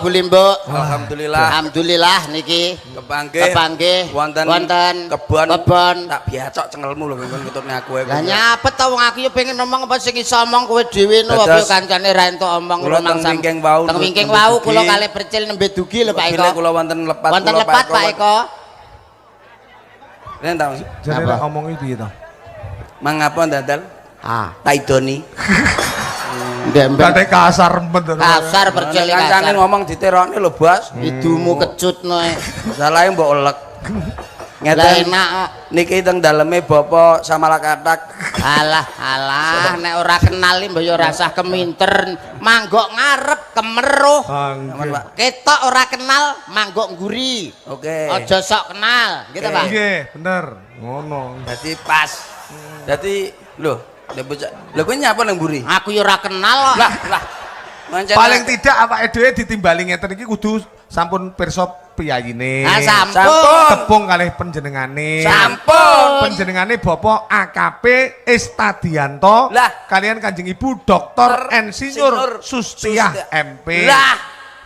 Bu Limbo. Alhamdulillah. Alhamdulillah niki kepanggih wonten kebon tak biacok cengelmu lho kon ketutne aku ae. Lah nyapet ta wong aku yo pengen ngomong apa sing iso omong kowe dhewe no apa kancane ra entuk omong kula mangsam. Teng wingking wau kula kalih percil nembe dugi lho Pak Eko. Kula wonten lepat wonten lepat Pak Eko. Nen ta. Jare omong iki piye to? Mangapa dadal? Taidoni. Ndek kasar men. Kasar percil kancane ngomong diterokne lho, Bos. Idumu kecutno. Salahe mbok elek. Ngeten enak niki teng daleme Bapak Samalakatak. Alah nek ora kenal mbok yo rasah keminter, manggok ngarep kemeruh. Ketok ora kenal manggok nguri. Oke. Aja sok kenal, gitu Pak. Nggih, bener. Ngono. Dadi pas. Dadi lho, nek bocah. Lha kowe nyapa nang mburi? Aku yo ora kenal kok. Lah. Paling tidak awake dhewe ditimbali ngeten iki kudu sampun pirsa piyayine. Sampun. Tepung kalih panjenengane. Sampun. Panjenengane Bapak AKP Estadianto. Kalian Kanjeng Ibu Dr. Insinyur Sustiah MP. Lah,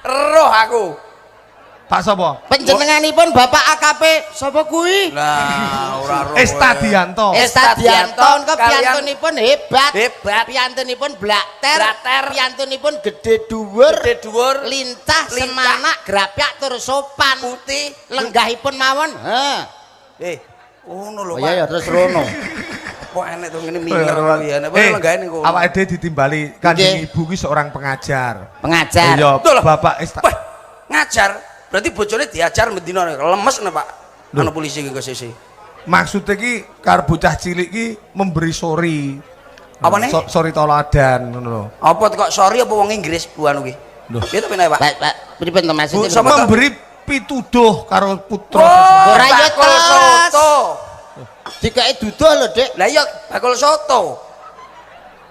roh aku. Pak sapa? Panjenenganipun Bapak AKP sapa kuwi? Lah, ora roh. Estadianto engko piyantunipun hebat. Piyantunipun blakter. Piyantunipun gedhe dhuwur. Lincah, semanak, grapyak tur sopan. Putih, lenggahipun mawon. Ngono lho, Pak. Ya terus rono. Kok enek to ngene miler ya. Nek lenggahane niku. Awake dhewe ditimbali Kanjeng Ibu ki seorang pengajar. Iya, Bapak ngajar. Berarti bojone diajar mendina lemes napa Pak? Ana polisi ki sisi. Maksudnya ki karo bocah cilik ki memberi sorry. Apa nih? Sorry toladan ngono lho. Apa kok sorry apa wong Inggris bu anu ki? Lho, piye to penae, Pak? Pak, pripun to maksudnya? Memberi pituduh karo putra. Ora yo soto. Dikae duduh lho, Dik. Lah iya bakul soto.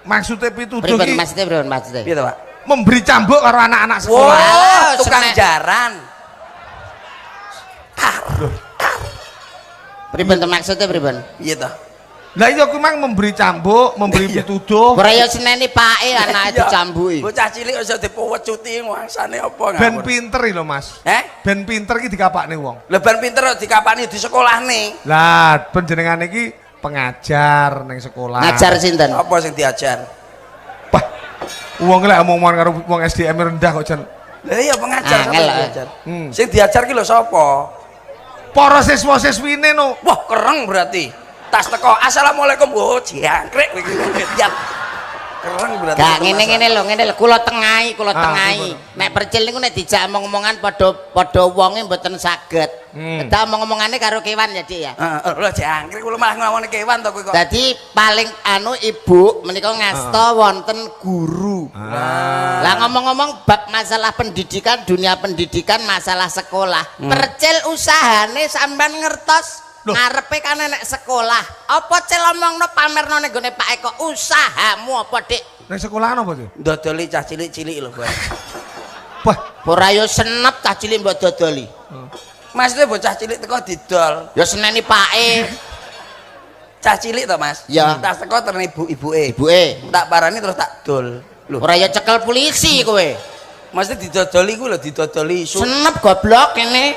Maksudnya pituduh ki. Pripun maksudnya? Piye to, Pak? Memberi cambuk karo anak-anak sekolah. Tukang jaran. Pripun to maksudnya pripun? Iya to. Lah iya ku mang memberi cambuk, memberi pituduh. Ora ya seneni pake anake dicambuki. Bocah cilik iso dipuwecuti wangsane apa ngawur. Ben pinter lho, Mas. Ben pinter ki dikapakne wong. Lah ben pinter dikapakne di sekolahne. Lah panjenengane iki pengajar ning sekolah. Ngajar sinten? Apa sing diajar? Wah. Wong lek omongan karo wong SDM rendah kok jan. Lah iya pengajar sing diajar. Sing diajar ki lho sapa? Para siswa-siswine no. Wah, kereng berarti. Tas teko. Assalamualaikum. Oh, jangkrik iki. Kereng berarti. Gak ngene lho, kula tengahi. Nek percil niku nek dijak omong-omongan padha wonge mboten saged. Kita omong-omongane karo kewan ya, Dik ya. Lho jangkrik kula malah ngomongane kewan to kowe kok. Dadi paling Ibu menika ngasta wonten guru. Lah ngomong-ngomong bab masalah pendidikan, dunia pendidikan, masalah sekolah. Percil usahane sampean ngertos ngarepe kan nek sekolah. Apa cel omongno pamerno ning gone Pak Eko usahamu apa, Dik? Ning sekolah apa tuh? Dodoli cah cilik-cilik lho, Bos. Wah, ora yo senep cah cilik mbok dodoli. Maksudnya bocah cilik teko didol. Ya seneni pake. Cah cilik to, Mas? Ya. Tak teko terus ibuke. Ibuke. Tak parani terus tak dol. Lho. Ora ya cekel polisi kowe. Maksudnya didodoli ku lho, didodoli isu. Senep goblok kene.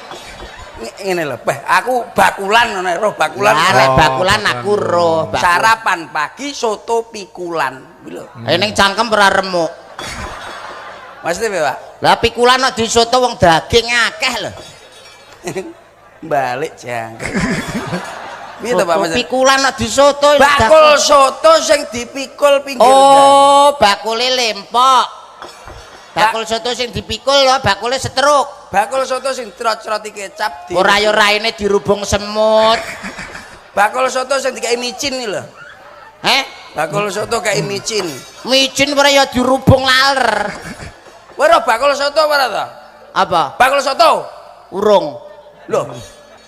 Ngene lho, aku bakulan ngono roh bakulan. Lah bakulan aku roh. Sarapan pagi soto pikulan. Kuwi lho. Ayo ning cangkem ora remuk. Maksudnya piye, Pak? Lah pikulan nek disoto wong daging akeh lho. Balik jangkrik. Piye to Pak Mas? Pikulan nek disoto bakul soto sing dipikul pinggir. Oh, bakule lempok. Bakul soto sing dipikul lho, bakule setruk. Bakul soto sing trot-troti kecap di. Ora yo raine dirubung semut. Bakul soto sing dikai micin iki lho. Bakul soto kayak micin. Micin ora yo dirubung laler. Kowe ora bakul soto ora to? Apa? Bakul soto. Urung. Lho.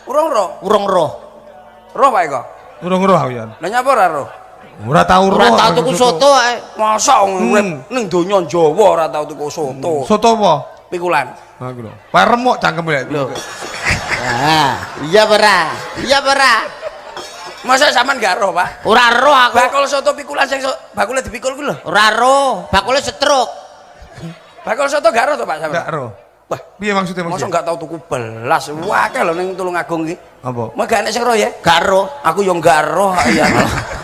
Urung roh. Urung roh. Roh Pak Eko. Urung roh aku ya. Lah nyapa ora roh? Ora tau roh. Ora tau tuku soto ae. Masa urip ning donya Jawa ora tau tuku soto. Soto apa? Pikulan. Ha iku lho. Pak remuk cangkem lek. Lho. Iya ora? Iya ora? Masa sampean gak roh, Pak? Ora roh aku. Bakul soto pikulan sing bakule dipikul ku lho. Ora roh, bakule setruk. Bakul soto gak roh to, Pak sampean? Gak roh. Wah, Piye maksudnya masa enggak tahu tuku belas. Wah, akeh lho ning Tulungagung iki. Apa? Mau gak enek sing roh ya? Gak roh. Aku yo gak roh ya.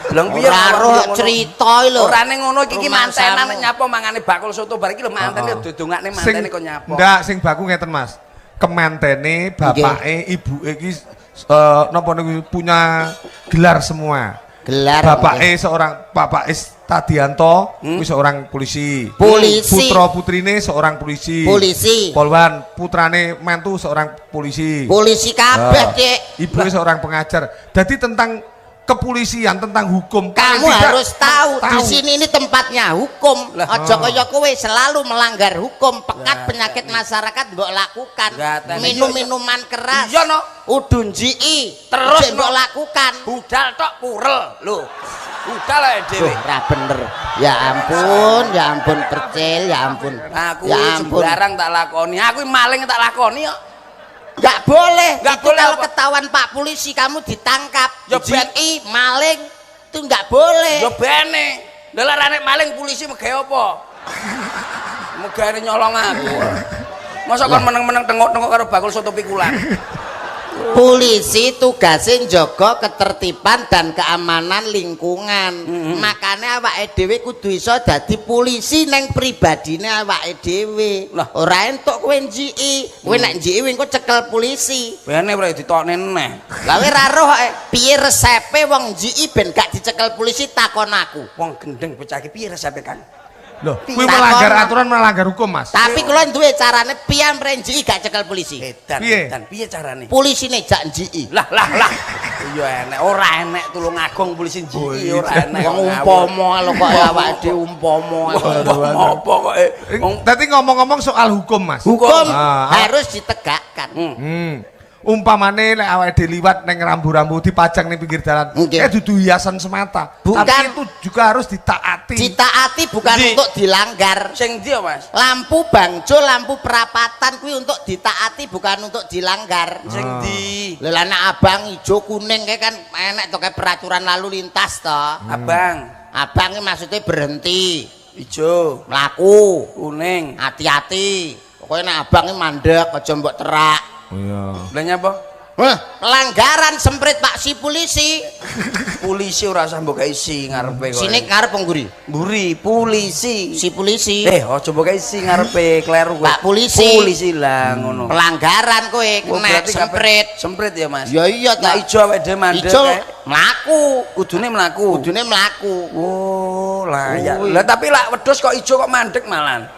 Lang piye Ora roh cerita lho. Orane ngono iki mantenan Rumasamu. nyapa mangane bakul soto bar iki lho mantene dodongane mantene kok nyapa. Ndak sing baku ngeten Mas. Kementene bapake ibuke iki napa niku punya gelar semua. Gelar. Bapake seorang Bapak Tadianto kuwi seorang polisi. Polisi. Putra putrine seorang polisi. Polisi. Polwan putrane mentu seorang polisi. Polisi kabeh, Ah. Dik. Ibunya seorang pengajar. Jadi tentang kepolisian, tentang hukum. Kamu paling tidak harus tahu di sini ini tempatnya hukum. Ojo kaya kowe selalu melanggar hukum. Pekat penyakit masyarakat mbok lakukan. Minum minuman keras. Iya no. Udun jii Terus mbok lakukan. Budal tok purel lho. Budal ae dhewe. Ora bener. Ya ampun percil, ya ampun. Aku Ya ampun. sembarang tak lakoni. Aku maling tak lakoni kok. Enggak boleh. Nggak Itu boleh kalau apa? ketahuan Pak polisi kamu ditangkap. Ya, Ben. JI maling itu enggak boleh. Yo bene. Delarane maling polisi megawe apa? Megane nyolong aku. Masa kon meneng-meneng tengok-tengok karo bakul soto pikulan. Polisi tugasnya njaga ketertiban dan keamanan lingkungan. Makanya awake dhewe kudu iso dadi polisi neng pribadine awake dhewe. Lah. Ora entuk kowe njiki. Kowe nek njiki engko cekel polisi. Bene ora ditokne neh. Lah kowe ra roh piye resepe wong njiki ben gak dicekel polisi takon aku. Wong gendeng bocah iki piye resepe Kang? Loh, kuwi Takon. melanggar aturan, melanggar hukum, Mas. Tapi kula duwe carane piye ampre njiki gak cekel polisi. Edan, Piye? edan piye carane? Polisine jak njiki. Lah. Iya enek, ora enek Tulungagung polisi njiki ora enek. Wong umpama lho kok awake dhewe umpama. Apa kok Tadi ngomong-ngomong soal hukum, Mas. Hukum Ah, harus ditegakkan. Umpamane lek awake dhewe liwat neng rambu-rambu dipajang ning pinggir dalan. Nggih. Dudu hiasan semata. Bukan. Tapi itu juga harus ditaati. Ditaati bukan Di- untuk dilanggar. sing ndi ya, Mas? Lampu bangjo, lampu perapatan kuwi untuk ditaati bukan untuk dilanggar. Sing ndi? Lha nek abang ijo kuning kayak kan enek to kayak peraturan lalu lintas to. Abang, Abang iki maksudnya berhenti, ijo, mlaku, kuning. hati-hati. Pokoknya nek abang iki mandek aja mbok terak. Iya. Lah nyapa? Pelanggaran semprit Pak si polisi. Polisi ora usah mbok isi ngarepe kok. Sini ngarep pengguri. mburi polisi. Si polisi. Aja mbok isi ngarepe kleru kowe. Pak polisi. Polisi lah ngono. Pelanggaran kowe Oh, kena berarti semprit. Semprit ya, Mas. Ya iya Nah, ta. ijo awake dhewe mandek Ijo kae. mlaku. Kudune mlaku. Kudune mlaku. Oh, lah ya. Kuwi. Lah tapi lak wedhus kok ijo kok mandek malan.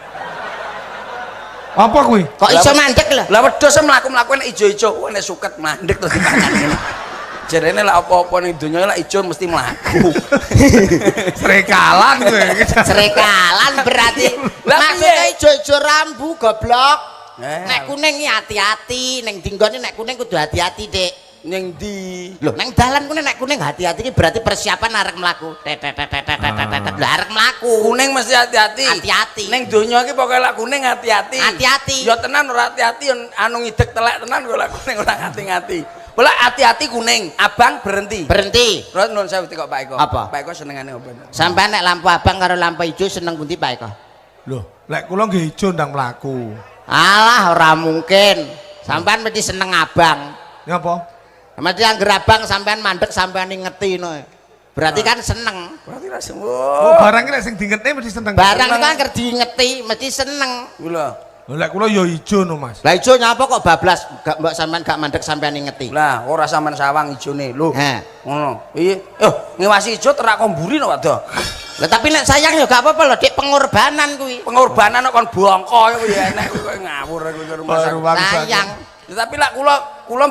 Apa kuwi? Kok iso mandek lho? Lah wedhus mlaku-mlaku nek ijo-ijo, wah nek suket mandek terus dipangan ngene. Jarene lak apa-apa ning donya lak ijo mesti mlaku. Serekalan kowe. Serekalan berarti. Lah, Maksudnya piye? ijo-ijo rambu goblok. Eh, Nek kuning iki hati-hati, ning dinggone nek kuning kudu hati-hati, Dik. ning ndi? Loh, neng dalan kuning nek kuning hati-hati iki berarti persiapan arek mlaku. Lah arek mlaku. Kuning mesti hati-hati. Hati-hati. Ning donya iki pokoke lak kuning hati-hati. Hati-hati. Ya tenan ora hati-hati anu ngidek telek tenan kok lak kuning ora hati-hati. Bola hati-hati kuning, abang berhenti. Berhenti. Terus nun sewu kok Pak Eko. Apa? Pak Eko senengane apa? Sampai nek lampu abang karo lampu hijau seneng pundi Pak Eko? Loh, lek kula nggih ijo ndang mlaku. Alah ora mungkin. Sampean mesti seneng abang. Nyapa? Mesti angger abang sampean mandek sampean ngeti no. Berarti kan seneng. Berarti ra Oh, semua. barang iki lek sing dingetne mesti seneng. Barang itu angger diingeti mesti seneng. Lho. Loh, lek kula ya ijo no, Mas. Lah ijo nyapa kok bablas gak mbok sampean gak mandek sampean ngeti. Lah, ora sampean sawang ijone. Lho. He. Ngono. Piye? Ngewasi ijo terak komburi no waduh. Lah tapi nek sayang ya gak apa-apa lho, Dik, pengorbanan kuwi. Pengorbanan kok kon bongko kuwi enek kuwi ngawur kuwi ke rumah sakit. Sayang. Tapi lak kula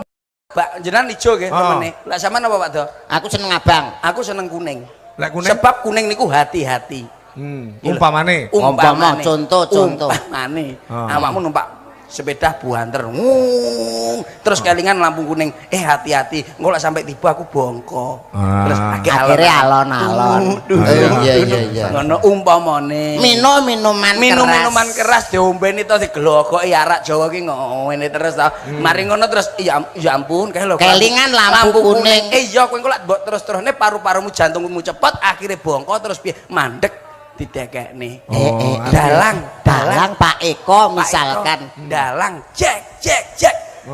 Pak jenengan ijo nggih temene. Lah sampean apa Pak Do? Aku seneng abang. Aku seneng kuning. Lek kuning. Sebab kuning niku hati-hati. Umpamane. Umpama, contoh. Umpamane awakmu numpak sepeda buanter. Terus kelingan lampu kuning. Hati-hati. Engko lek sampai tiba aku bongko. Terus Akhirnya alon-alon. Iya. Ngono umpamane. Minuman keras diombeni to diglogoki arak Jawa ki ngene terus to. Mari ngono terus ya ampun kae lho. Kelingan lampu kuning. Iya kowe engko lek mbok terus-terusne paru-parumu jantungmu cepet akhirnya bongko terus piye mandek didekekne. Dalang. Dalang Pak Eko misalkan. Dalang jek.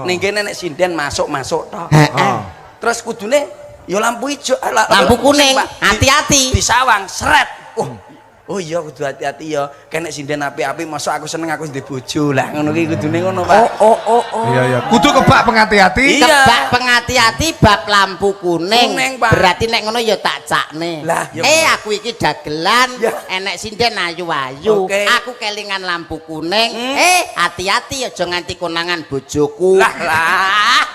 Ning kene nek sinden masuk tok. Terus kudune ya lampu ijo, Lampu kuning, hati-hati. Disawang seret. Oh iya kudu hati-hati ya. Kene sinden api-api masuk aku seneng aku ndek bojo. Lah ngono ki kudune ngono, Pak. Oh. Iya. Kudu kebak pengati-hati. Iya. Kebak pengati-hati bab lampu kuning. Kuning, Pak. Berarti nek ngono ya tak cakne. Lah, ya aku iki dagelan, Ya. enek sinden ayu-ayu. Oke. Aku kelingan lampu kuning. Hati-hati aja nganti konangan bojoku. Lah.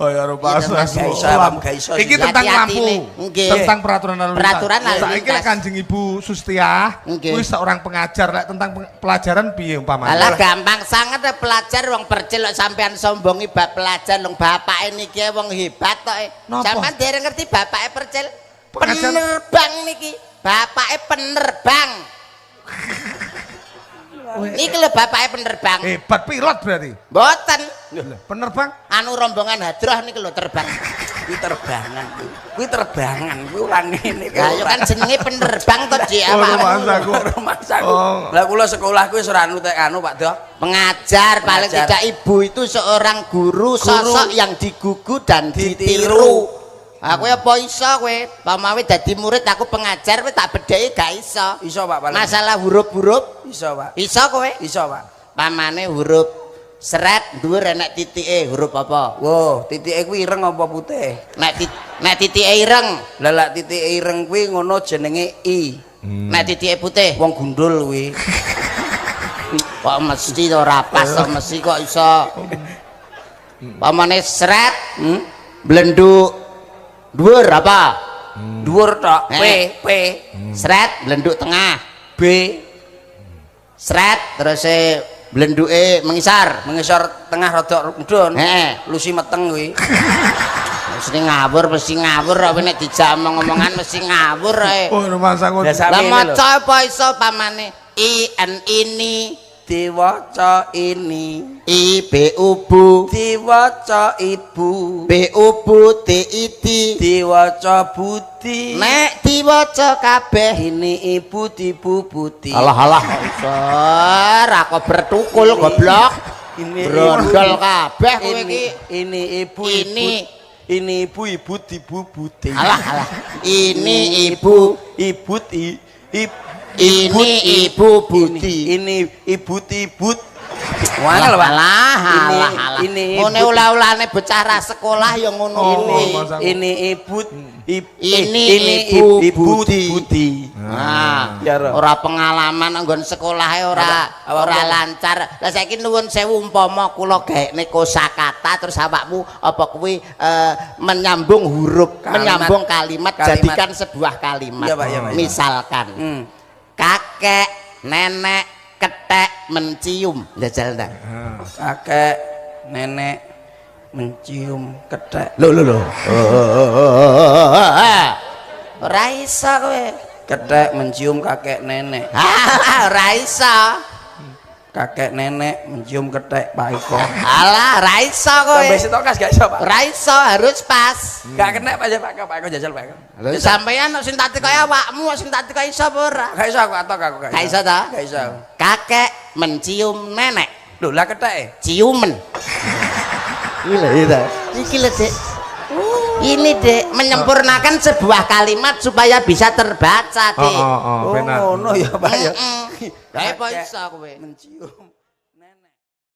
Oh ya rupa Iya, Mas, gak iso. Iki tentang Hati-hati lampu. nih. Nggih. Tentang peraturan lalu lintas. Peraturan lalu Saiki lintas. lek Kanjeng Ibu Sustiah, Nggih. kuwi seorang pengajar lek tentang pelajaran piye umpamane? Alah gampang sangat pelajar wong percil kok sampean sombongi bab pelajar lho bapake niki wong hebat kok. Napa? Sampean dereng ngerti bapake percil? Pengajar. Penerbang niki. Bapake penerbang. Niki lho bapake penerbang. Hebat pilot berarti. Mboten. Penerbang? Anu rombongan hadroh niki lho terbang. Kuwi terbangan. Kuwi ulang ngene. Lah yo kan jenenge penerbang to Dik Oh, awakmu. rumahsaku. Rumahsaku. Oh. Lah kula sekolah kuwi ora anu Pak Dok. Pengajar paling Pengajar. tidak ibu itu seorang guru sosok yang digugu dan ditiru. Aku ya apa iso kowe, pamawi dadi murid aku pengajar kowe tak bedheki gak iso. Iso Pak paling. Masalah huruf-huruf Iso Pak. iso kowe. Iso Pak. Pamane huruf seret dhuwur enek titike huruf apa? Wow, titike kuwi ireng apa putih? Nek titike ireng, Lah lak titike ireng kuwi ngono jenenge I. nek titike putih. Wong gundul kuwi. Kok mesti ora pas kok mesti kok iso. Pamane seret blenduk dhuwur apa? Dhuwur tok. P. Seret blenduk tengah. B. Seret terus blenduke mengisar. Mengisor tengah rada mudhun. Heeh. Lusi meteng kuwi. Mesti ngawur kok nek dijak omong-omongan mesti ngawur ae. Oh rumahsaku. Biasa. Lah Samene lho. maca apa iso pamane ini Diwaca ini. I B U bu Diwaca ibu. B U bu T I D. Diwaca budi. Nek diwaca kabeh. Ini ibu dibubuti. Alah kok iso ra kok bertukul goblok. Ini Brondol kabeh kowe iki. Ini ibu Ini. Ini ibu dibubuti. Alah. Ini ibu. Ini ibu Budi. Ini ibu tibut. Wangel Pak. Alah. Ini Ngene ulah-ulane bocah ra sekolah ya ngono kuwi. Ini ibu Ini ibu Budi. Budi. Nah, Ya, Roh. ora pengalaman anggon sekolahe ora Apa? lancar. Lah saiki nuwun sewu umpama kula gaekne kosakata terus awakmu apa kuwi menyambung huruf, menyambung kalimat, jadikan sebuah kalimat. Iya, Pak, iya, Pak. Misalkan kakek, nenek, ketek mencium. Jajal ndak? Kakek, nenek mencium ketek. Lho. Ora iso kowe. Ketek mencium kakek nenek. Ora iso. Kakek nenek mencium ketek Pak Eko. Alah, ora iso kowe. Sampai sitokas gak iso Pak. Ora iso, harus pas. Gak kena Pak Pak Eko jajal Pak Eko. Lho sampeyan sing tak teko awakmu, sing tak teko iso apa ora? Gak iso aku atok aku Gak iso ta? Gak iso. Kakek mencium nenek, Lho lah ketek. ciumen. Iki lho, Dek. Ini, Dek, menyempurnakan sebuah kalimat supaya bisa terbaca, Dek. Oh, benar. Oh, no ya Pak ya. Kayak apa Kakek iso kowe? mencium